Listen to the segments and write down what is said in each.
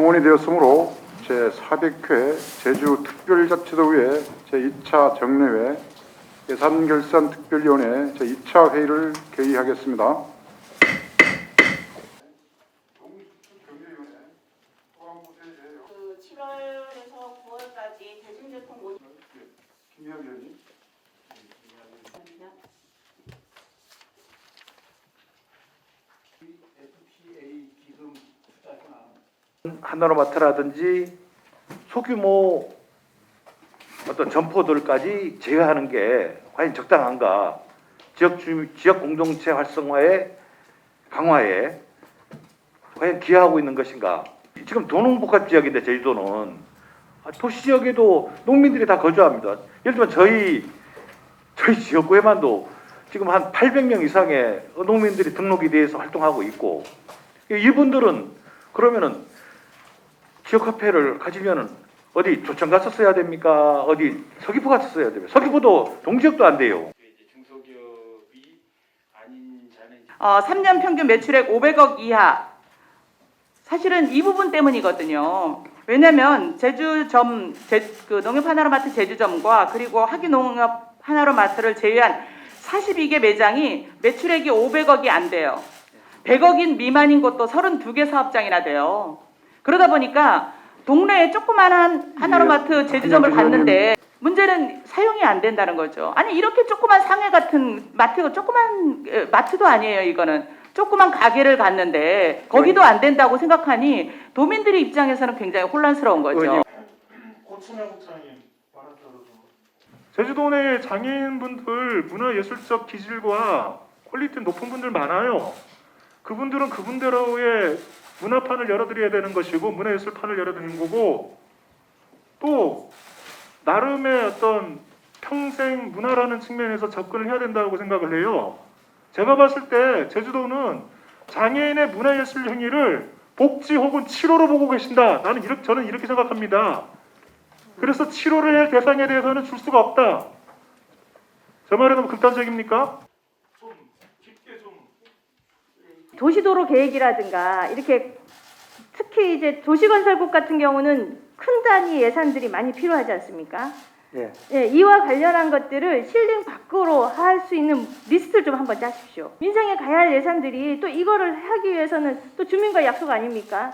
성원이 되었으므로 제400회 제주특별자치도의회 제2차 정례회 예산결산특별위원회 제2차 회의를 개의하겠습니다. 그 7월에서 9월까지 대중교통 모집. 김미영 위원님. 하나로마트라든지 소규모 어떤 점포들까지 제외하는 게 과연 적당한가? 지역 공동체 활성화에 강화에 과연 기여하고 있는 것인가? 지금 도농복합 지역인데 제주도는 도시 지역에도 농민들이 다 거주합니다. 예를 들면 저희 지역구에만도 지금 한 800명 이상의 농민들이 등록이 돼서 활동하고 있고, 이분들은 그러면은 지역 화폐를 가지면은 어디 조청 가서 써야 됩니까? 어디 서귀포 가서 써야 됩니까? 서귀포도 동지역도 안 돼요. 중소기업이 아닌 자는 3년 평균 매출액 500억 이하. 사실은 이 부분 때문이거든요. 왜냐면 그 농협 하나로마트 제주점과 그리고 하기농협 하나로마트를 제외한 42개 매장이 매출액이 500억이 안 돼요. 100억인 미만인 곳도 32개 사업장이나 돼요. 그러다 보니까 동네에 조그만한 하나로마트 제주점을 갔는데 문제는 사용이 안 된다는 거죠. 아니 이렇게 조그만 상해 같은 마트가 조그만 마트도 아니에요. 이거는 조그만 가게를 갔는데 거기도 안 된다고 생각하니 도민들의 입장에서는 굉장히 혼란스러운 거죠. 고춘영 장인 제주도 내 장애인분들 문화예술적 기질과 퀄리티 높은 분들 많아요. 그분들은 그분대로의 문화판을 열어드려야 되는 것이고 문화예술판을 열어드리는 거고, 또 나름의 어떤 평생 문화라는 측면에서 접근을 해야 된다고 생각을 해요. 제가 봤을 때 제주도는 장애인의 문화예술 행위를 복지 혹은 치료로 보고 계신다. 저는 이렇게 생각합니다. 그래서 치료를 할 대상에 대해서는 줄 수가 없다. 저 말이 너무 극단적입니까? 좀 깊게 좀. 도시도로 계획이라든가 이렇게 특히 이제 도시건설국 같은 경우는 큰 단위 예산들이 많이 필요하지 않습니까? 예. 예, 이와 관련한 것들을 실링 밖으로 할 수 있는 리스트를 좀 한번 짜십시오. 민생에 가야 할 예산들이 또 이거를 하기 위해서는 또 주민과 약속 아닙니까?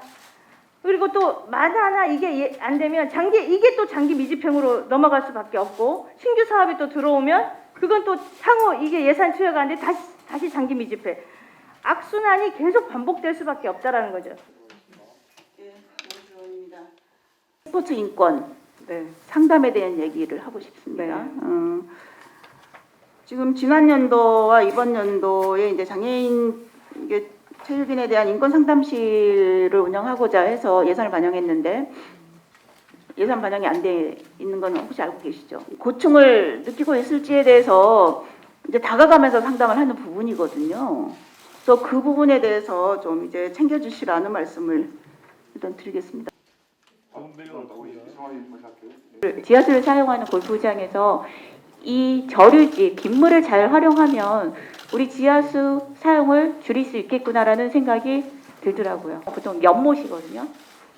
그리고 또 하나 이게 안 되면 이게 또 장기 미집행으로 넘어갈 수밖에 없고, 신규 사업이 또 들어오면 그건 또 향후 이게 예산 투여가 안 돼 다시 장기 미집행. 악순환이 계속 반복될 수밖에 없다라는 거죠. 스포츠 인권 상담에 대한 얘기를 하고 싶습니다. 지금 지난 연도와 이번 연도에 이제 장애인 체육인에 대한 인권 상담실을 운영하고자 해서 예산을 반영했는데 예산 반영이 안 돼 있는 건 혹시 알고 계시죠? 고충을 느끼고 있을지에 대해서 이제 다가가면서 상담을 하는 부분이거든요. 그래서 그 부분에 대해서 좀 이제 챙겨주시라는 말씀을 일단 드리겠습니다. 지하수를 사용하는 골프장에서 이 저류지, 빗물을 잘 활용하면 우리 지하수 사용을 줄일 수 있겠구나라는 생각이 들더라고요. 보통 연못이거든요.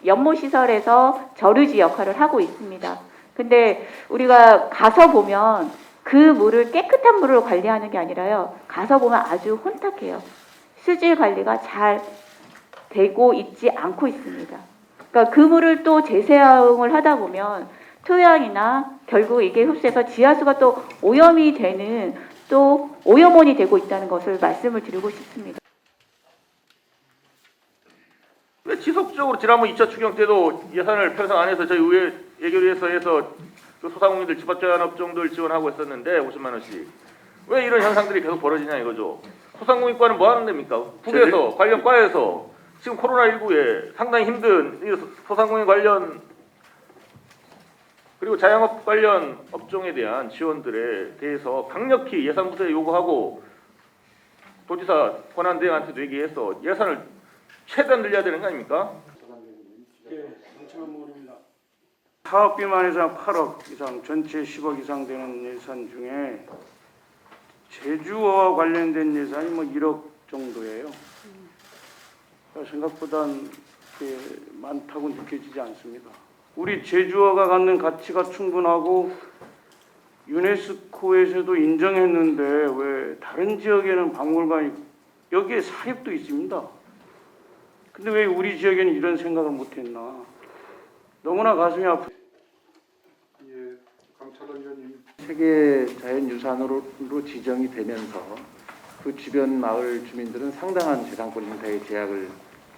연못시설에서 저류지 역할을 하고 있습니다. 근데 우리가 가서 보면 그 물을 깨끗한 물로 관리하는 게 아니라요. 가서 보면 아주 혼탁해요. 수질 관리가 잘 되고 있지 않고 있습니다. 그러니까 그 물을 또 재사용을 하다 보면 토양이나 결국 이게 흡수해서 지하수가 또 오염이 되는 또 오염원이 되고 있다는 것을 말씀을 드리고 싶습니다. 왜 지속적으로 지난번 2차 추경 때도 예산을 편성 안 해서 저희 의회 예결위에서 그 소상공인들 집합제한업종들 지원하고 있었는데 50만 원씩 왜 이런 현상들이 계속 벌어지냐 이거죠. 소상공인과는 뭐 하는 데입니까? 국에서 관련 과에서 지금 코로나19에 상당히 힘든 소상공인 관련 그리고 자영업 관련 업종에 대한 지원들에 대해서 강력히 예산 부서에 요구하고 도지사 권한대행한테도 얘기해서 예산을 최대한 늘려야 되는 거 아닙니까? 사업비만 해서 8억 이상, 전체 10억 이상 되는 예산 중에 제주어와 관련된 예산이 뭐 1억 정도예요. 생각보다 그렇게 많다고 느껴지지 않습니다. 우리 제주어가 갖는 가치가 충분하고 유네스코에서도 인정했는데 왜 다른 지역에는 박물관이 여기에 사립도 있습니다. 근데 왜 우리 지역에는 이런 생각을 못했나? 너무나 가슴이 아프. 예, 강철원 의원님. 세계 자연유산으로 지정이 되면서 그 주변 마을 주민들은 상당한 재산권 행사의 제약을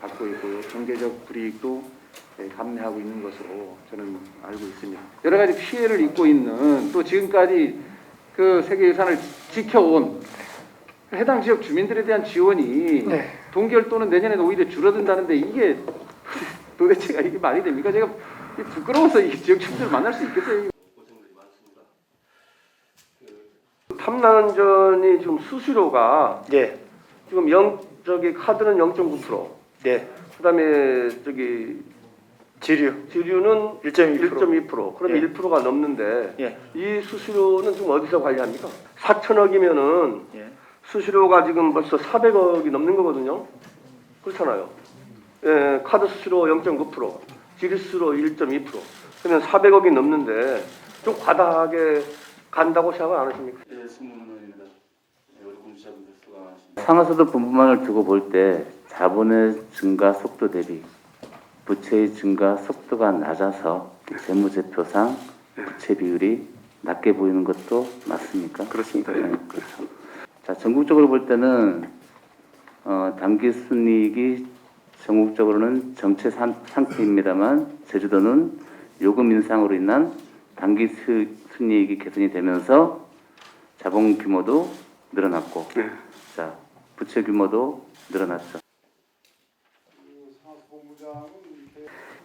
받고 있고요. 경제적 불이익도 감내하고 있는 것으로 저는 알고 있습니다. 여러 가지 피해를 입고 있는 또 지금까지 그 세계유산을 지켜온 해당 지역 주민들에 대한 지원이 동결 또는 내년에는 오히려 줄어든다는데 이게 도대체가 이게 말이 됩니까? 제가 부끄러워서 이 지역 주민들을 만날 수 있겠어요? 탐란전이 지금 수수료가 예, 지금 카드는 0.9%. 네. 그다음에 저기 지류는 1.2%. 그럼 예. 1%가 넘는데 예. 이 수수료는 지금 어디서 관리합니까? 4천억이면은 예. 수수료가 지금 벌써 400억이 넘는 거거든요. 그렇잖아요. 예, 카드 수수료 0.9%, 지류 수수료 1.2%. 그러면 400억이 넘는데 좀 과다하게 간다고 생각 안 하십니까? 상하수도 분부만을 두고 볼 때 자본의 증가 속도 대비 부채의 증가 속도가 낮아서 재무제표상 부채 비율이 낮게 보이는 것도 맞습니까? 그렇습니다. 예. 네, 그렇죠. 자, 전국적으로 볼 때는 단기 순이익이 전국적으로는 정체 상태입니다만 제주도는 요금 인상으로 인한 단기 순이익이 개선이 되면서 자본 규모도 늘어났고, 자 부채 규모도 늘어났죠.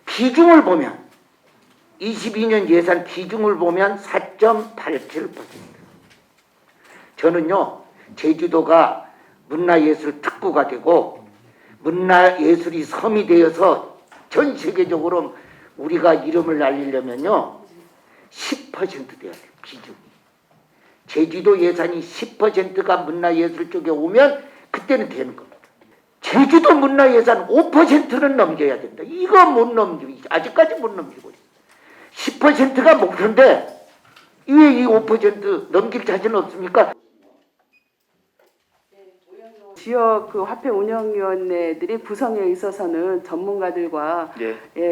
비중을 보면 22년 예산 비중을 보면 4.87%. 저는요 제주도가 문화예술 특구가 되고 문화예술이 섬이 되어서 전 세계적으로 우리가 이름을 날리려면요 10% 돼야 돼요. 비중이. 제주도 예산이 10%가 문화예술 쪽에 오면 그때는 되는 겁니다. 제주도 문화예산 5%는 넘겨야 된다. 이거 못 넘기고 아직까지 못 넘기고 있어요. 10%가 목표인데 왜 이 5% 넘길 자신 없습니까? 지역 그 화폐 운영위원회들이 구성에 있어서는 전문가들과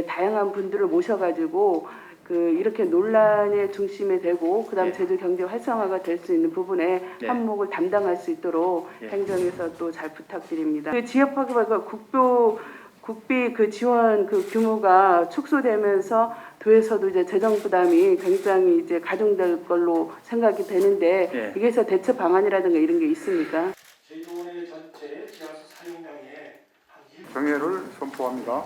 다양한 분들을 모셔가지고 이렇게 논란의 중심에 되고 그다음 제주 경제 활성화가 될 수 있는 부분에 한몫을 담당할 수 있도록 행정에서 또 잘 부탁드립니다. 그 지역 파괴가 국비 그 지원 그 규모가 축소되면서 도에서도 이제 재정 부담이 굉장히 이제 가중될 걸로 생각이 되는데 이게서 대처 방안이라든가 이런 게 있습니까? 정회를 선포합니다.